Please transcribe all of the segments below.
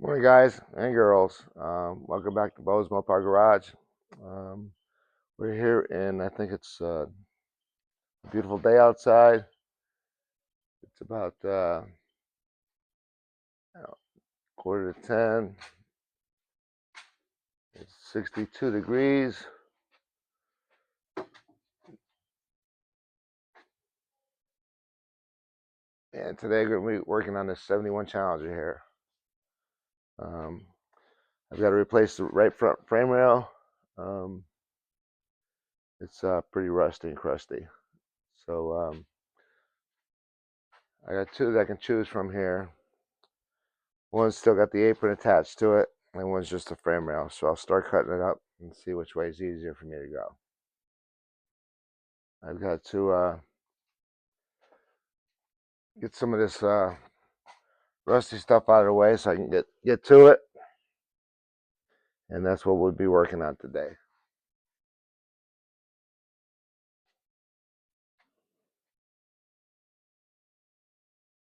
Morning, guys and girls. Welcome back to Bo's Mopar Garage. Um, we're here in, I think it's a beautiful day outside. It's about you know, quarter to 10. It's 62 degrees. And today we're going to be working on this 71 Challenger here. I've got to replace the right front frame rail. It's pretty rusty and crusty. So I got two that I can choose from here. One's still got the apron attached to it, and one's just a frame rail. So I'll start cutting it up and see which way is easier for me to go. I've got to get some of this rusty stuff out of the way so I can get to it, and that's what we'll be working on today.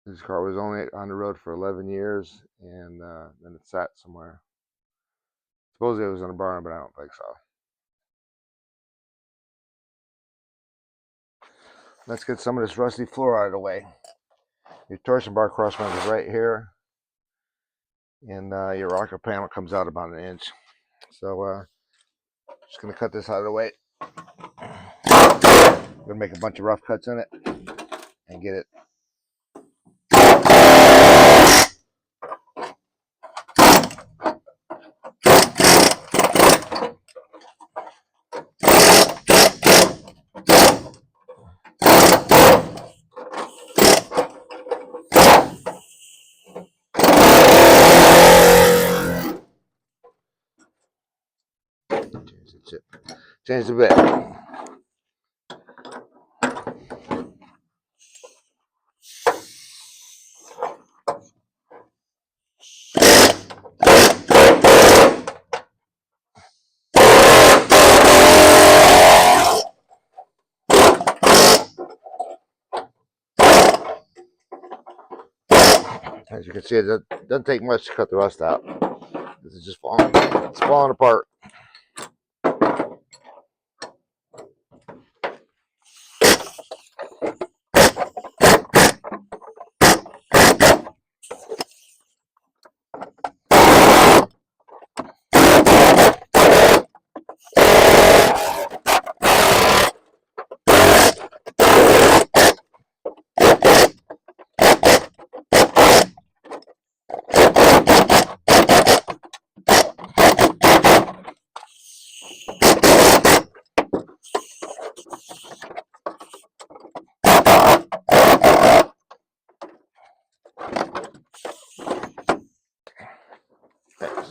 This car was only on the road for 11 years, and then it sat somewhere. Supposedly it was in a barn, but I don't think so. Let's get some of this rusty floor out of the way. Your torsion bar cross member is right here, and your rocker panel comes out about an inch. So just gonna cut this out of the way. I'm gonna make a bunch of rough cuts in it and get it. Change the bit. As you can see, it doesn't take much to cut the rust out. This is just falling apart.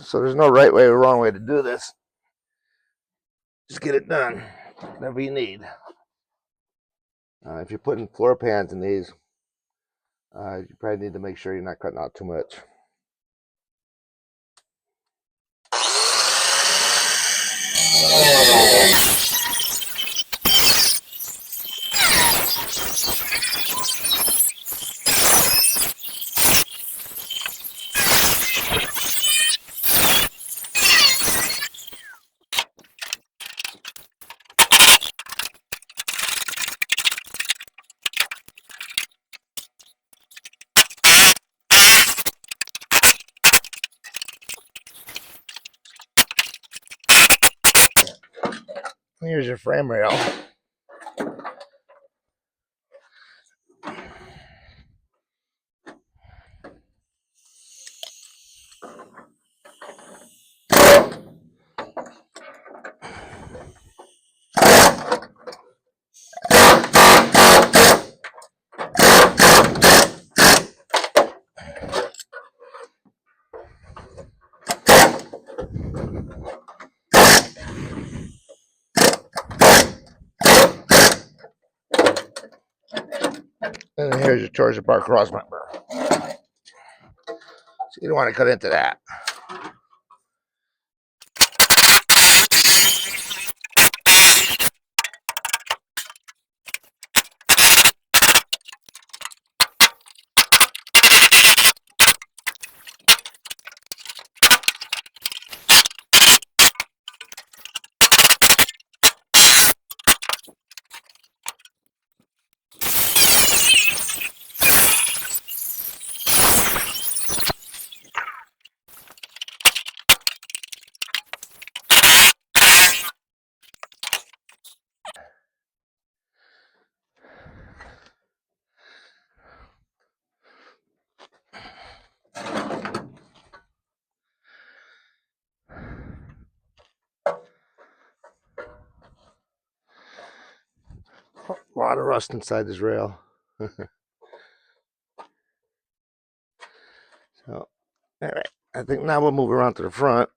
So there's no right way or wrong way to do this. Just get it done. Whatever you need. If you're putting floor pans in these, you probably need to make sure you're not cutting out too much. Here's your frame rail. And then here's your torsion bar cross member. So you don't want to cut into that. lot of rust inside this rail. So, all right. I think now we'll move around to the front.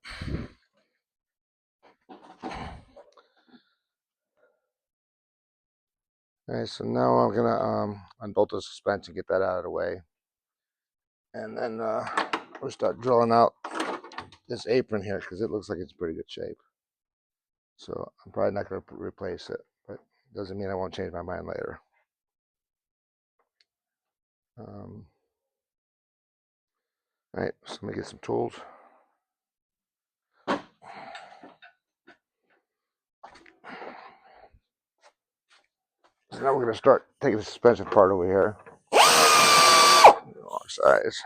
All right, so now I'm gonna unbolt the suspension, get that out of the way, and then we'll start drilling out this apron here because it looks like it's in pretty good shape. So I'm probably not gonna replace it, but it doesn't mean I won't change my mind later. All right, so let me get some tools. So now we're gonna start taking the suspension part over here. Wrong size.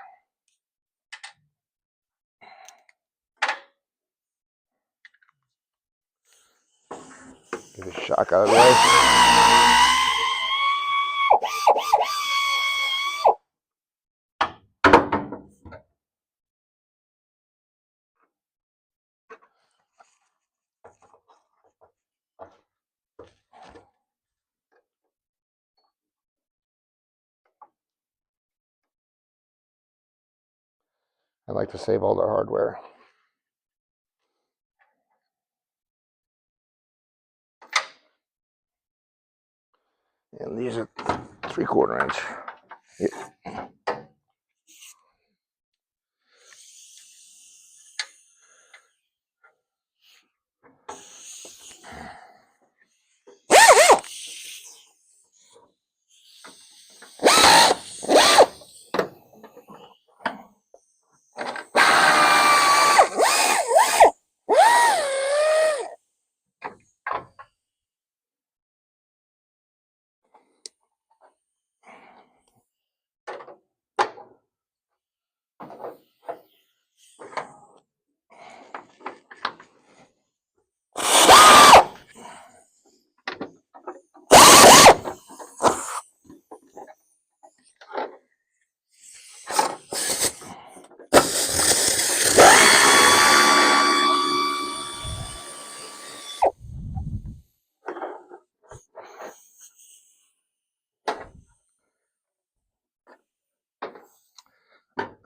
Get the shock out of the way. I like to save all the hardware. And these are 3/4 inch. Yeah.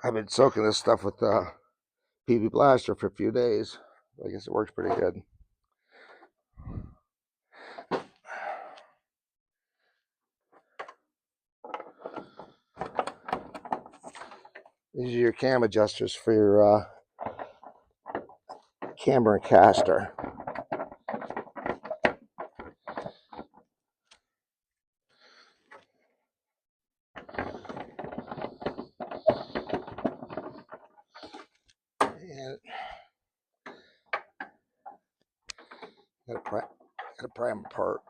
I've been soaking this stuff with PB Blaster for a few days. I guess it works pretty good. These are your cam adjusters for your camber and caster. And gotta pry them apart.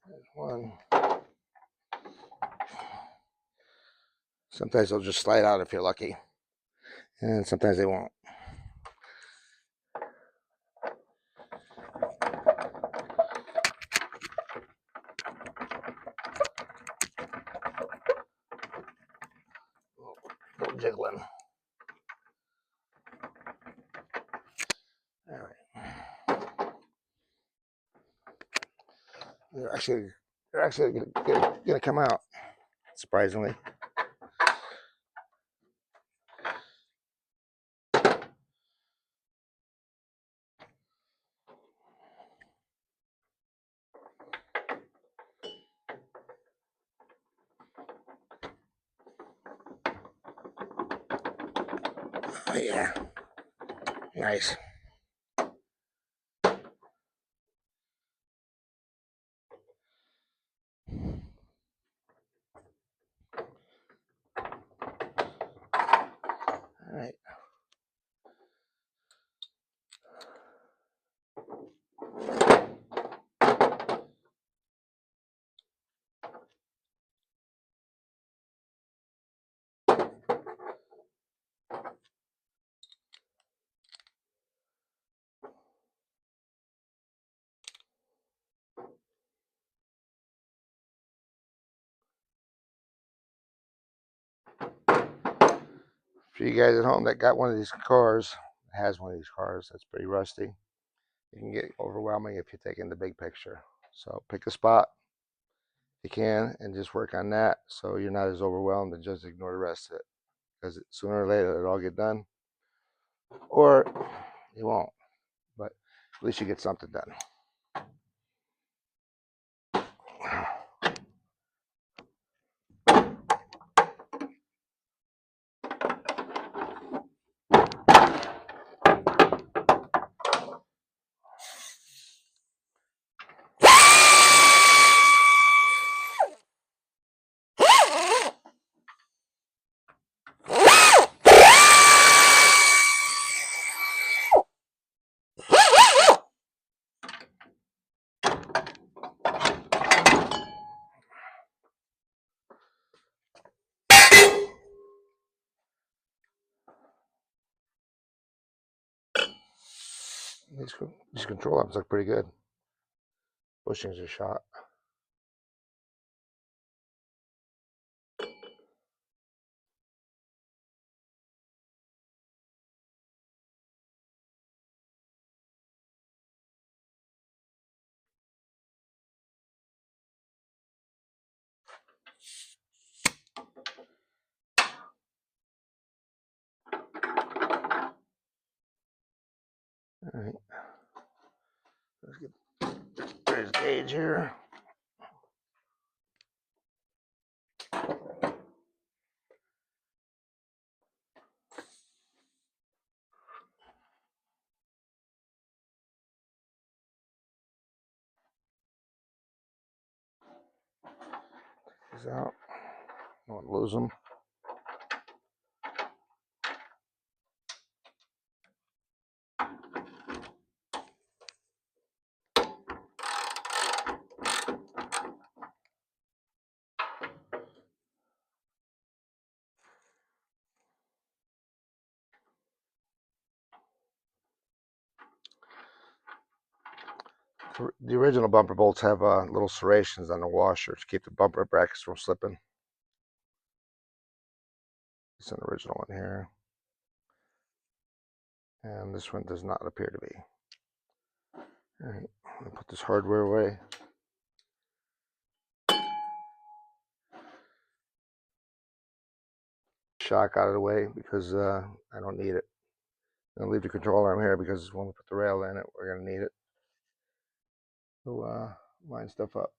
There's one. Sometimes they'll just slide out if you're lucky, and sometimes they won't. A little jiggling. All right. They're actually gonna come out, surprisingly. Oh, yeah, nice. All right. For you guys at home that got one of these cars, has one of these cars that's pretty rusty, it can get overwhelming if you take in the big picture. So pick a spot if you can and just work on that so you're not as overwhelmed and just ignore the rest of it. Because sooner or later it'll all get done, or it won't. But at least you get something done. These control arms look pretty good. Bushings are shot. All right. Let's get there's gauge here. These out. Don't want to lose them. The original bumper bolts have little serrations on the washer to keep the bumper brackets from slipping. It's an original one here. And this one does not appear to be. All right, I'll put this hardware away. Shock out of the way because I don't need it. I'm going to leave the control arm here because when we put the rail in it, we're going to need it to line stuff up.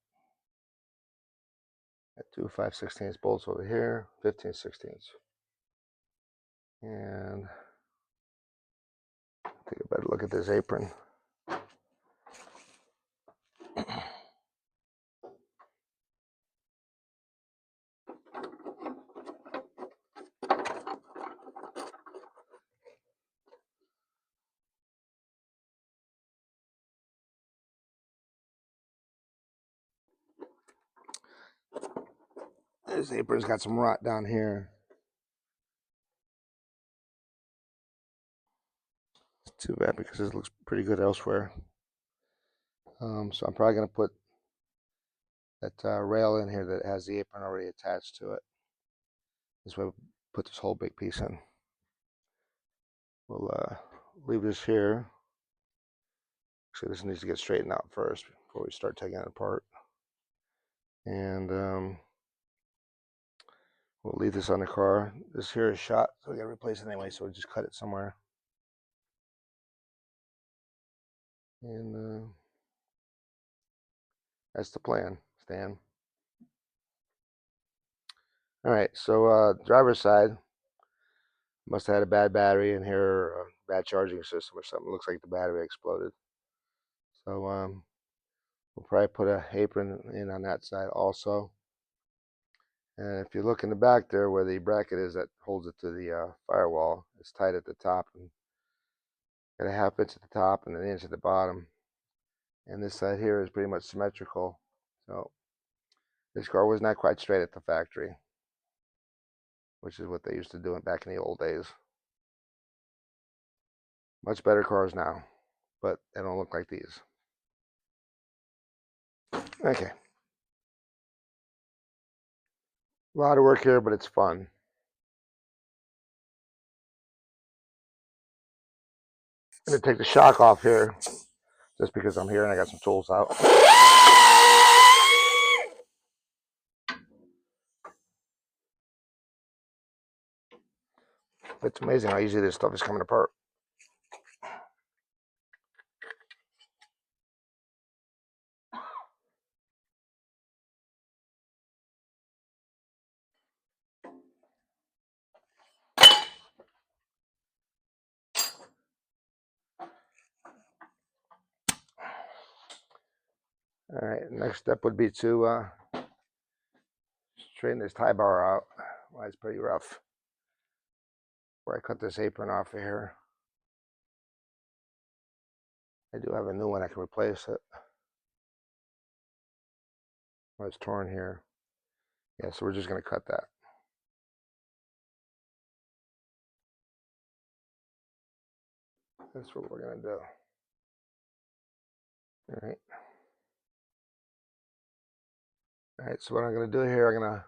Got two 5/16 bolts over here, 15/16. And take a better look at this apron. This apron's got some rot down here. It's too bad because this looks pretty good elsewhere. So I'm probably going to put that rail in here that has the apron already attached to it. This way we'll put this whole big piece in. We'll leave this here. So this needs to get straightened out first before we start taking it apart. And we'll leave this on the car. This here is shot, so we gotta replace it anyway, so we'll just cut it somewhere. And that's the plan, Stan. All right, so driver's side must have had a bad battery in here, or a bad charging system or something. It looks like the battery exploded. So we'll probably put an apron in on that side also. And if you look in the back there where the bracket is that holds it to the firewall, it's tight at the top and got a half inch at the top and an inch at the bottom. And this side here is pretty much symmetrical. So this car was not quite straight at the factory, which is what they used to do back in the old days. Much better cars now, but they don't look like these. Okay. A lot of work here, but it's fun. I'm going to take the shock off here just because I'm here and I got some tools out. It's amazing how easy this stuff is coming apart. All right, next step would be to straighten this tie bar out. Well, it's pretty rough. Where I cut this apron off of here. I do have a new one I can replace it. Well, it's torn here. Yeah, so we're just going to cut that. That's what we're going to do. All right. All right, so what I'm going to do here, I'm going to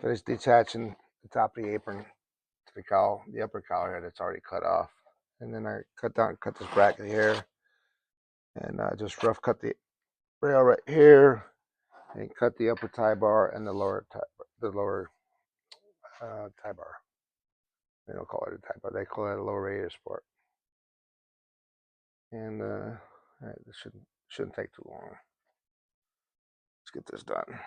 finish detaching the top of the apron to the cowl, the upper cowl here that's already cut off. And then I cut this bracket here, and just rough cut the rail right here, and cut the upper tie bar and the lower tie bar. They don't call it a tie bar; they call it a lower radius support. And all right, this shouldn't take too long. Let's get this done.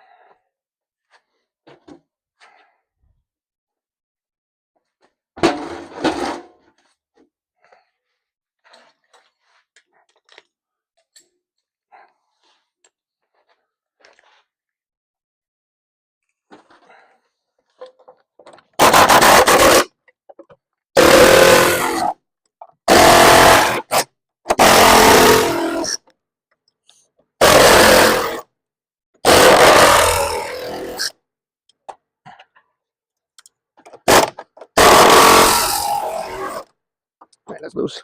All right, that's loose.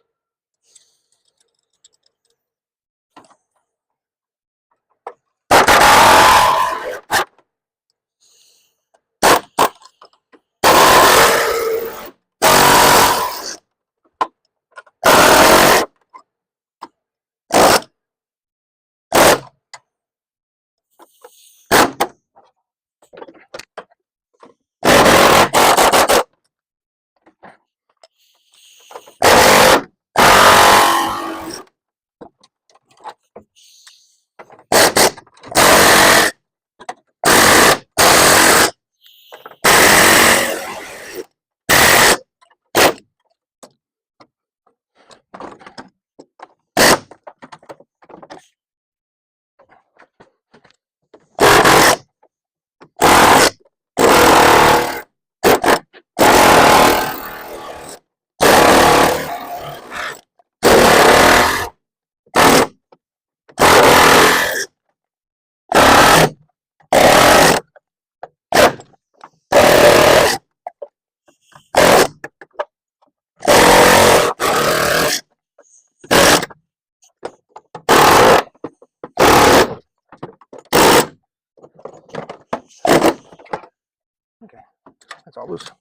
Okay, that's all loose.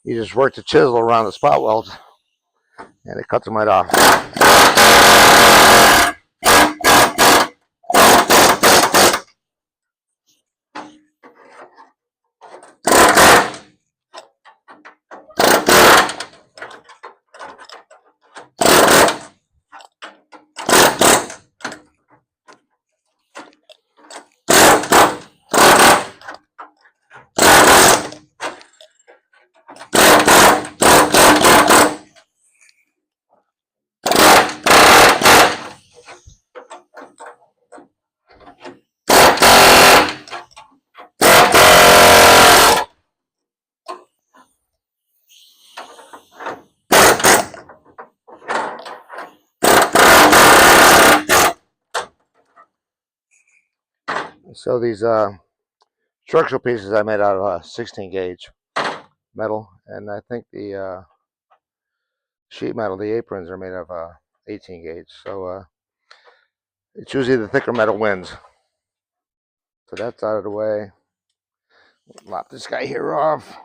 You just work the chisel around the spot weld, and it cuts them right off. So these structural pieces I made out of 16 gauge metal, and I think the sheet metal, the aprons, are made of 18 gauge. So it's usually the thicker metal wins. So that's out of the way. Lop this guy here off.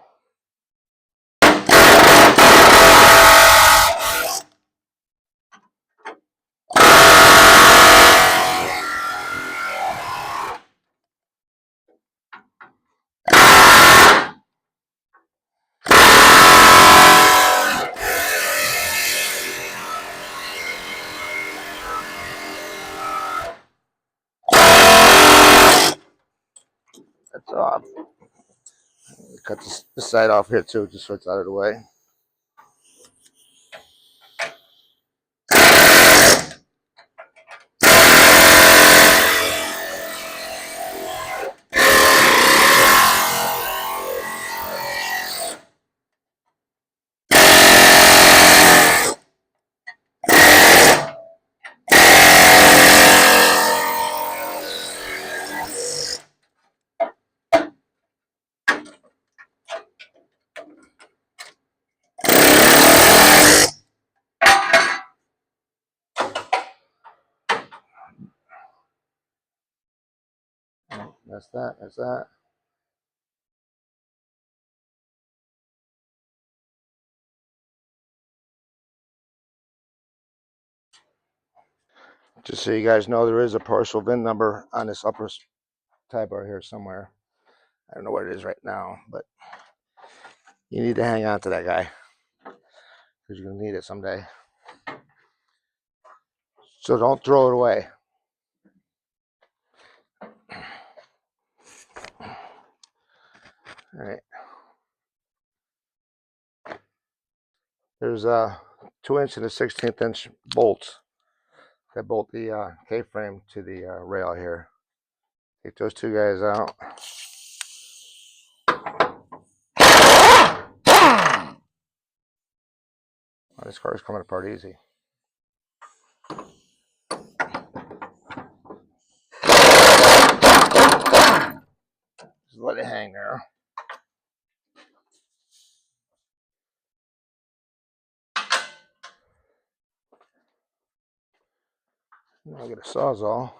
That's off. Cut this side off here too, just so it's out of the way. That's that. That's that. Just so you guys know, there is a partial VIN number on this upper tie bar here somewhere. I don't know what it is right now, but you need to hang on to that guy because you're going to need it someday. So don't throw it away. All right. There's 2-inch and a 16th inch bolts that bolt the K-frame to the rail here. Take those two guys out. Oh, this car is coming apart easy. Just let it hang there. Now I'll get a sawzall.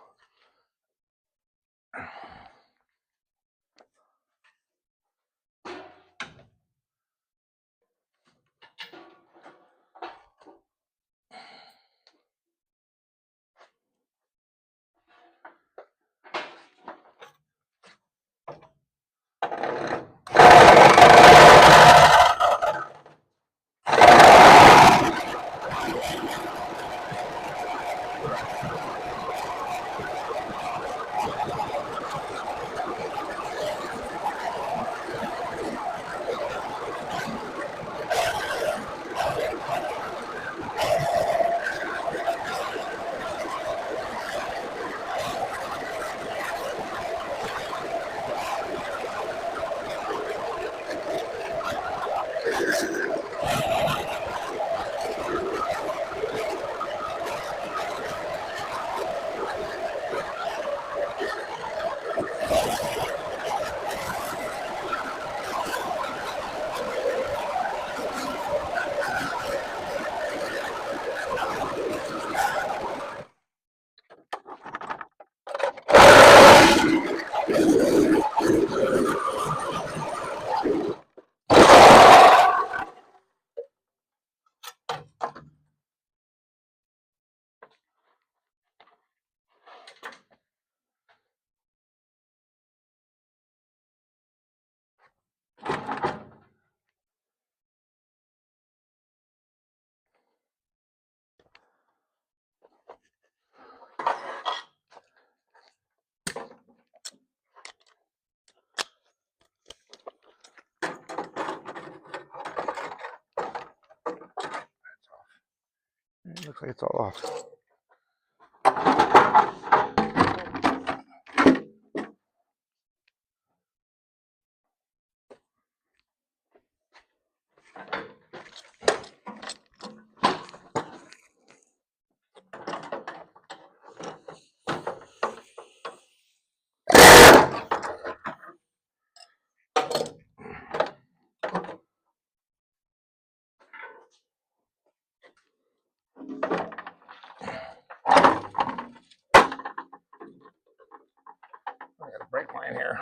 Looks like it's all off. I got a brake line here.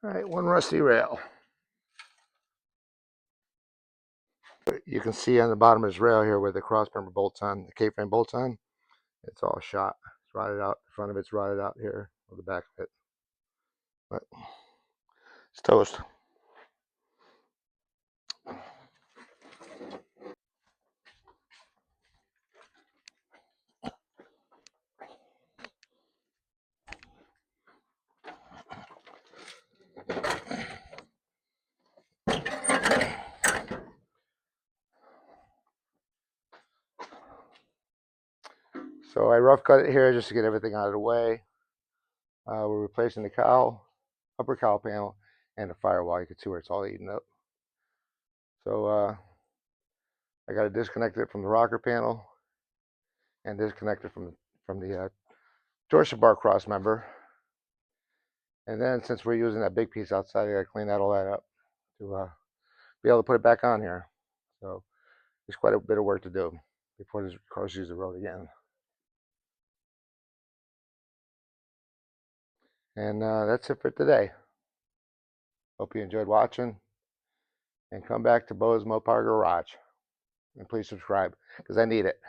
All right, one rusty rail. You can see on the bottom of this rail here where the cross member bolts on, the K-frame bolts on, it's all shot. It's rotted out. The front of it's rotted out here, or the back of it. But it's toast. So I rough cut it here just to get everything out of the way. We're replacing the cowl, upper cowl panel, and the firewall. You can see where it's all eaten up. So I got to disconnect it from the rocker panel and disconnect it from the torsion bar cross member. And then since we're using that big piece outside, I got to clean all that up to be able to put it back on here. So there's quite a bit of work to do before this car sees the road again. And that's it for today. Hope you enjoyed watching. And come back to Bo's Mopar Garage. And please subscribe, because I need it.